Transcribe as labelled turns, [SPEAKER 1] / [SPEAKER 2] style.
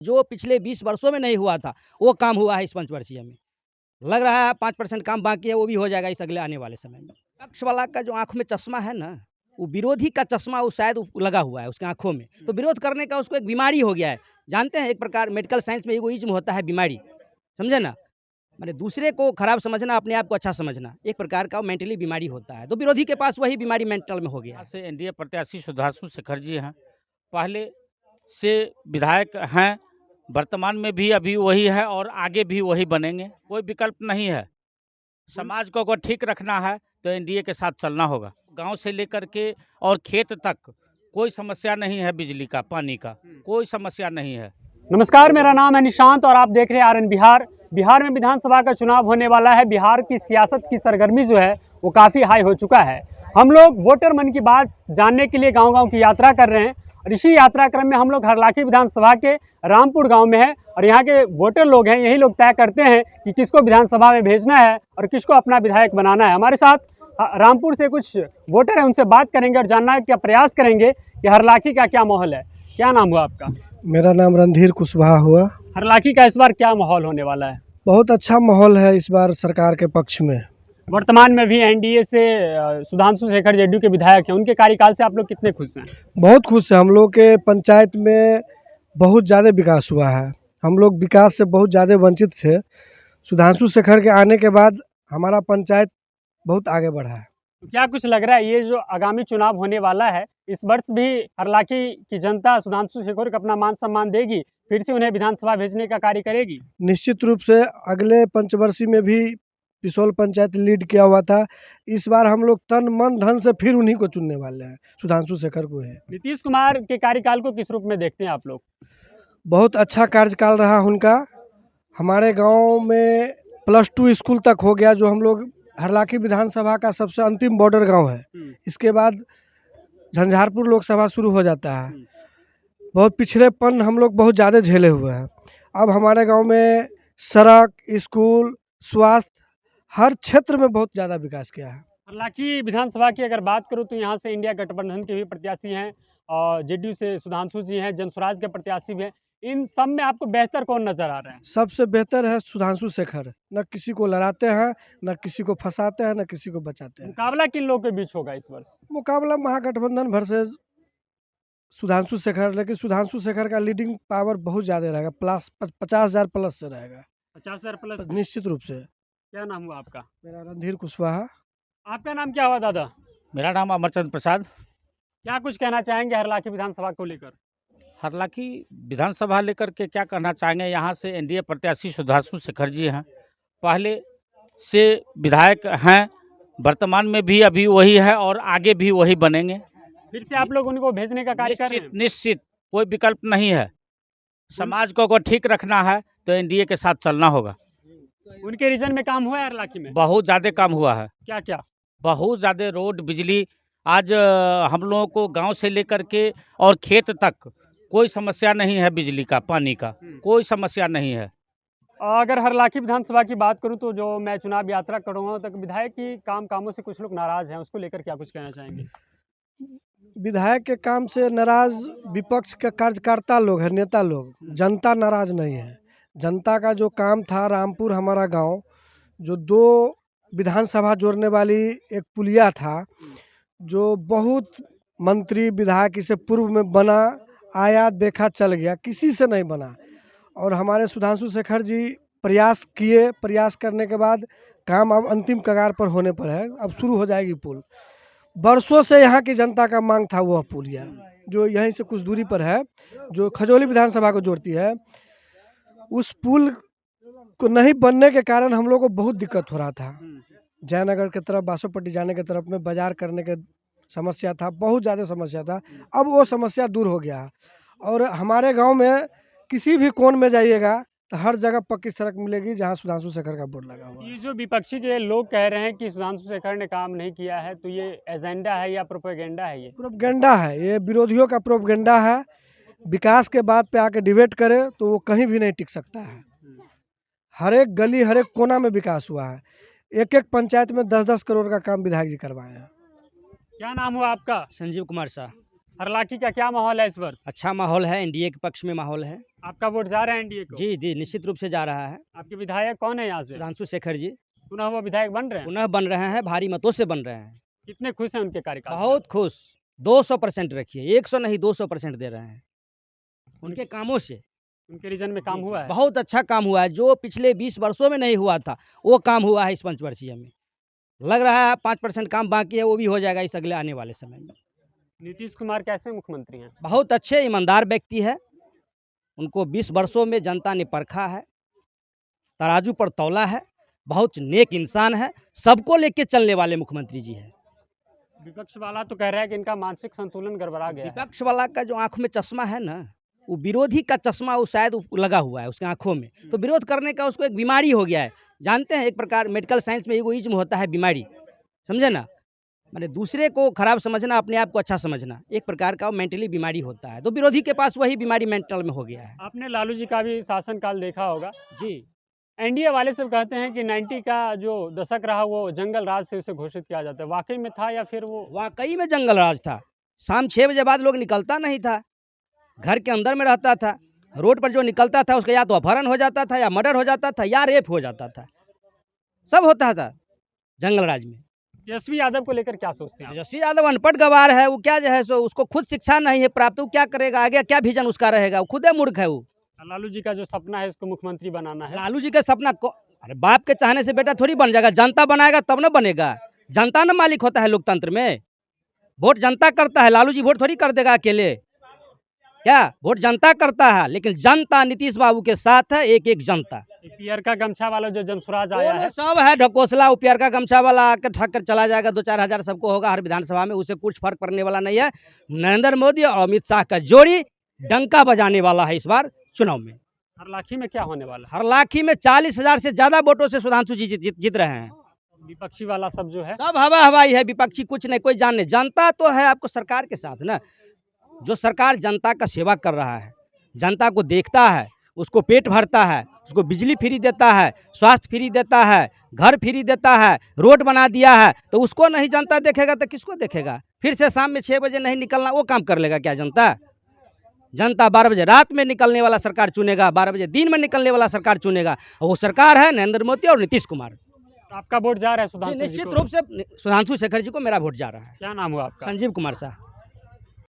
[SPEAKER 1] जो पिछले 20 वर्षों में नहीं हुआ था, वो काम हुआ है इस पंचवर्षीय में। लग रहा है 5% काम बाकी है, वो भी हो जाएगा इस अगले आने वाले समय में। विपक्ष वाला का जो आँखों में चश्मा है ना, वो विरोधी का चश्मा वो शायद लगा हुआ है उसकी आँखों में। तो विरोध करने का उसको एक बीमारी हो गया है। जानते हैं एक प्रकार मेडिकल साइंस में इगोइज़्म होता है बीमारी, समझे ना? माने दूसरे को खराब समझना, अपने आप को अच्छा समझना, एक प्रकार का मेंटली बीमारी होता है। तो विरोधी के पास वही बीमारी मेंटल में हो गया
[SPEAKER 2] यहाँ
[SPEAKER 1] है।
[SPEAKER 2] से एनडीए प्रत्याशी सुधांशु शेखर जी हैं। पहले से विधायक हैं, वर्तमान में भी अभी वही है और आगे भी वही बनेंगे, कोई विकल्प नहीं है। समाज को अगर ठीक रखना है तो एनडीए के साथ चलना होगा। गांव से लेकर के और खेत तक कोई समस्या नहीं है, बिजली का, पानी का कोई समस्या नहीं है।
[SPEAKER 3] नमस्कार, मेरा नाम है निशांत और आप देख रहे हैं आरएन बिहार। बिहार में विधानसभा का चुनाव होने वाला है। बिहार की सियासत की सरगर्मी जो है वो काफ़ी हाई हो चुका है। हम लोग वोटर मन की बात जानने के लिए गांव-गांव की यात्रा कर रहे हैं और इसी यात्रा क्रम में हम लोग हरलाखी विधानसभा के रामपुर गांव में हैं और यहाँ के वोटर लोग हैं, यही लोग तय करते हैं कि किसको विधानसभा में भेजना है और किसको अपना विधायक बनाना है। हमारे साथ रामपुर से कुछ वोटर हैं, उनसे बात करेंगे और जानना का प्रयास करेंगे कि हरलाखी का क्या माहौल है। क्या नाम हुआ आपका?
[SPEAKER 4] मेरा नाम रणधीर कुशवाहा हुआ।
[SPEAKER 3] हरलाखी का इस बार क्या माहौल होने वाला है?
[SPEAKER 4] बहुत अच्छा माहौल है इस बार सरकार के पक्ष में।
[SPEAKER 3] वर्तमान में भी एनडीए से सुधांशु शेखर जेडीयू के विधायक हैं, उनके कार्यकाल से आप लोग कितने खुश हैं?
[SPEAKER 4] बहुत खुश है। हम लोग के पंचायत में बहुत ज़्यादा विकास हुआ है। हम लोग विकास से बहुत ज़्यादा वंचित थे। सुधांशु शेखर के आने के बाद हमारा पंचायत बहुत आगे बढ़ा है।
[SPEAKER 3] तो क्या कुछ लग रहा है ये जो आगामी चुनाव होने वाला है, इस वर्ष भी हरलाखी की जनता सुधांशु शेखर को अपना मान सम्मान देगी, फिर से उन्हें विधानसभा भेजने का कार्य करेगी?
[SPEAKER 4] निश्चित रूप से अगले पंचवर्षीय में भी पिसौल पंचायत लीड किया हुआ था। इस बार हम लोग तन मन धन से फिर उन्हीं को चुनने वाले हैं, सुधांशु शेखर को है।
[SPEAKER 3] नीतीश कुमार के कार्यकाल को किस रूप में देखते हैं आप लोग?
[SPEAKER 4] बहुत अच्छा कार्यकाल रहा उनका। हमारे गांव में +2 स्कूल तक हो गया, जो हम लोग हरलाखी विधानसभा का सबसे अंतिम बॉर्डर गांव है। इसके बाद झंझारपुर लोकसभा शुरू हो जाता है। बहुत पिछड़ेपन हम लोग बहुत ज़्यादा झेले हुए हैं। अब हमारे गांव में सड़क, स्कूल, स्वास्थ्य हर क्षेत्र में बहुत ज़्यादा विकास किया है।
[SPEAKER 3] हरलाखी विधानसभा की अगर बात करूं तो यहाँ से इंडिया गठबंधन के भी प्रत्याशी हैं और जेडीयू से सुधांशु जी हैं, जनस्वराज के प्रत्याशी भी हैं। इन सब में आपको बेहतर कौन नजर आ रहा है?
[SPEAKER 4] सबसे बेहतर है सुधांशु शेखर। न किसी को लड़ाते हैं, न किसी को फंसाते हैं, न किसी को बचाते हैं।
[SPEAKER 3] मुकाबला किन लोगों के बीच होगा इस वर्ष?
[SPEAKER 4] मुकाबला महागठबंधन वर्सेस सुधांशु शेखर, लेकिन सुधांशु शेखर का लीडिंग पावर बहुत ज़्यादा रहेगा। प्लस 50,000 प्लस से रहेगा
[SPEAKER 3] 50,000 प्लस?
[SPEAKER 4] निश्चित रूप से।
[SPEAKER 3] क्या नाम हुआ आपका?
[SPEAKER 4] मेरा रणधीर कुशवाहा।
[SPEAKER 3] आपका नाम क्या हुआ दादा?
[SPEAKER 2] मेरा नाम अमरचंद प्रसाद।
[SPEAKER 3] क्या कुछ कहना चाहेंगे हरलाखी विधानसभा को लेकर?
[SPEAKER 2] हरलाखी विधानसभा लेकर के क्या कहना चाहेंगे, यहाँ से एनडीए प्रत्याशी सुधांशु शेखर जी हैं। पहले से विधायक हैं, वर्तमान में भी अभी वही है और आगे भी वही बनेंगे।
[SPEAKER 3] फिर से आप लोग उनको भेजने का कार्य कर रहे हैं?
[SPEAKER 2] निश्चित कोई विकल्प नहीं है। समाज को अगर ठीक रखना है तो एनडीए के साथ चलना होगा।
[SPEAKER 3] उनके रीजन में काम हुआ है हरलाखी में?
[SPEAKER 2] बहुत ज़्यादा काम हुआ है।
[SPEAKER 3] क्या क्या?
[SPEAKER 2] बहुत ज़्यादा रोड, बिजली। आज हम लोगों को गांव से लेकर के और खेत तक कोई समस्या नहीं है, बिजली का, पानी का कोई समस्या नहीं है।
[SPEAKER 3] अगर हरलाखी विधानसभा की बात करूं तो जो मैं चुनाव यात्रा करूंगा तक विधायक की कामों से कुछ लोग नाराज हैं, उसको लेकर क्या कुछ कहना चाहेंगे?
[SPEAKER 4] विधायक के काम से नाराज विपक्ष के कार्यकर्ता लोग हैं, नेता लोग। जनता नाराज नहीं है। जनता का जो काम था, रामपुर हमारा गांव जो 2 विधानसभा जोड़ने वाली एक पुलिया था, जो बहुत मंत्री विधायक इससे पूर्व में बना, आया, देखा, चल गया, किसी से नहीं बना। और हमारे सुधांशु शेखर जी प्रयास किए। प्रयास करने के बाद काम अब अंतिम कगार पर होने पर है। अब शुरू हो जाएगी पुल। बरसों से यहाँ की जनता का मांग था वह पुलिया, जो यहीं से कुछ दूरी पर है, जो खजौली विधानसभा को जोड़ती है। उस पुल को नहीं बनने के कारण हम लोग को बहुत दिक्कत हो रहा था। जयनगर की तरफ, बासोपट्टी जाने की तरफ में बाजार करने के समस्या था, बहुत ज़्यादा समस्या था। अब वो समस्या दूर हो गया और हमारे गांव में किसी भी कोण में जाइएगा तो हर जगह पक्की सड़क मिलेगी जहां सुधांशु शेखर का बोर्ड लगा हुआ है।
[SPEAKER 3] ये जो विपक्षी के लोग कह रहे हैं कि सुधांशु शेखर ने काम नहीं किया है, तो ये एजेंडा है या प्रोपेगेंडा है? ये
[SPEAKER 4] प्रोपगेंडा है, ये विरोधियों का प्रोपगेंडा है। विकास के बात पे आके डिबेट करे तो वो कहीं भी नहीं टिक सकता है। हर एक गली, हर एक कोना में विकास हुआ है। एक एक पंचायत में 10-10 करोड़ का काम विधायक जी करवाए हैं।
[SPEAKER 3] क्या नाम हुआ आपका?
[SPEAKER 1] संजीव कुमार शाह।
[SPEAKER 3] हरलाखी का क्या माहौल है इस वर्ष?
[SPEAKER 1] अच्छा माहौल है, एनडीए के पक्ष में माहौल है।
[SPEAKER 3] आपका वोट जा रहा है एनडीए को?
[SPEAKER 1] जी जी, निश्चित रूप से जा रहा है।
[SPEAKER 3] आपके विधायक कौन है यहाँ से?
[SPEAKER 1] सुधांशु शेखर जी
[SPEAKER 3] पुनः वो विधायक बन रहे हैं?
[SPEAKER 1] पुनः बन रहे हैं, भारी मतों से बन रहे हैं।
[SPEAKER 3] कितने खुश हैं उनके कार्यकाल से?
[SPEAKER 1] बहुत खुश, 200% रखिए, 100 नहीं 200% दे रहे हैं उनके कामों से।
[SPEAKER 3] उनके रीजन में काम
[SPEAKER 1] जी, जी,
[SPEAKER 3] हुआ है?
[SPEAKER 1] बहुत अच्छा काम हुआ है, जो पिछले 20 वर्षों में नहीं हुआ था वो काम हुआ है इस पंचवर्षीय में। लग रहा है 5% काम बाकी है, वो भी हो जाएगा इस अगले आने वाले समय में।
[SPEAKER 3] नीतीश कुमार कैसे मुख्यमंत्री हैं?
[SPEAKER 1] बहुत अच्छे ईमानदार व्यक्ति है, उनको 20 वर्षों में जनता ने परखा है, तराजू पर तौला है, बहुत नेक इंसान है, सबको लेके चलने वाले मुख्यमंत्री जी हैं।
[SPEAKER 3] विपक्ष वाला तो कह रहा है कि इनका मानसिक संतुलन गड़बड़ा गया है।
[SPEAKER 1] विपक्ष वाला का जो आंखों में चश्मा है ना, वो विरोधी का चश्मा वो शायद लगा हुआ है उसके आंखों में, तो विरोध करने का उसको एक बीमारी हो गया है। जानते हैं, एक प्रकार मेडिकल साइंस में इगोइज्म होता है, बीमारी, समझे ना, माने दूसरे को खराब समझना, अपने आप को अच्छा समझना, एक प्रकार का मेंटली बीमारी होता है। तो विरोधी के पास वही बीमारी मेंटल में हो गया है।
[SPEAKER 3] आपने लालू जी का भी शासनकाल देखा होगा।
[SPEAKER 1] जी,
[SPEAKER 3] एनडीए वाले सब कहते हैं कि 90 का जो दशक रहा वो जंगल राज से उसे घोषित किया जाता है, वाकई में था या फिर वो?
[SPEAKER 1] वाकई में जंगल राज था। शाम 6 बजे बाद लोग निकलता नहीं था, घर के अंदर में रहता था। रोड पर जो निकलता था उसका या तो अपहरण हो जाता था, या मर्डर हो जाता था, या रेप हो जाता था, सब होता था जंगल राज में।
[SPEAKER 3] तेजस्वी यादव को लेकर क्या सोचते हैं आप?
[SPEAKER 1] तेजस्वी यादव अनपढ़ गवार है, वो क्या जो है सो उसको खुद शिक्षा नहीं है प्राप्त, वो क्या करेगा आगे, क्या विजन उसका रहेगा, वो खुद मूर्ख है। वो
[SPEAKER 3] लालू जी का जो सपना है उसको मुख्यमंत्री बनाना है।
[SPEAKER 1] लालू जी का सपना को, अरे बाप के चाहने से बेटा थोड़ी बन जाएगा, जनता बनाएगा तब ना बनेगा। जनता ना मालिक होता है लोकतंत्र में, वोट जनता करता है, लालू जी वोट थोड़ी कर देगा अकेले, क्या वोट जनता करता है। लेकिन जनता नीतीश बाबू के साथ है, एक एक जनता।
[SPEAKER 3] पियर का गमछा वाला जो जनसुराज आया है,
[SPEAKER 1] सब है ढकोसला, उपीयर का गमछा वाला आकर ठक कर चला जाएगा, 2-4 हजार सबको होगा हर विधानसभा में, उससे कुछ फर्क पड़ने वाला नहीं है। नरेंद्र मोदी और अमित शाह का जोड़ी डंका बजाने वाला है इस बार चुनाव में।
[SPEAKER 3] हरलाखी में क्या होने वाला है?
[SPEAKER 1] हरलाखी में 40,000 से ज्यादा वोटों से सुधांशु जी जीत रहे हैं।
[SPEAKER 3] विपक्षी वाला सब जो है,
[SPEAKER 1] सब हवा हवाई है, विपक्षी कुछ नहीं, कोई जान नहीं। जनता तो है आपको सरकार के साथ ना, जो सरकार जनता का सेवा कर रहा है, जनता को देखता है, उसको पेट भरता है, उसको बिजली फ्री देता है, स्वास्थ्य फ्री देता है, घर फ्री देता है, रोड बना दिया है, तो उसको नहीं जनता देखेगा तो किसको देखेगा? फिर से शाम में 6 बजे नहीं निकलना, वो काम कर लेगा क्या जनता? जनता 12 बजे रात में निकलने वाला सरकार चुनेगा, 12 बजे दिन में निकलने वाला सरकार चुनेगा, और वो सरकार है नरेंद्र मोदी और नीतीश कुमार।
[SPEAKER 3] आपका वोट जा रहा है सुधांशु जी
[SPEAKER 1] निश्चित
[SPEAKER 3] को?
[SPEAKER 1] रूप से सुधांशु शेखर जी को मेरा वोट जा रहा है।
[SPEAKER 3] क्या नाम हुआ आपका?
[SPEAKER 1] संजीव कुमार शाह।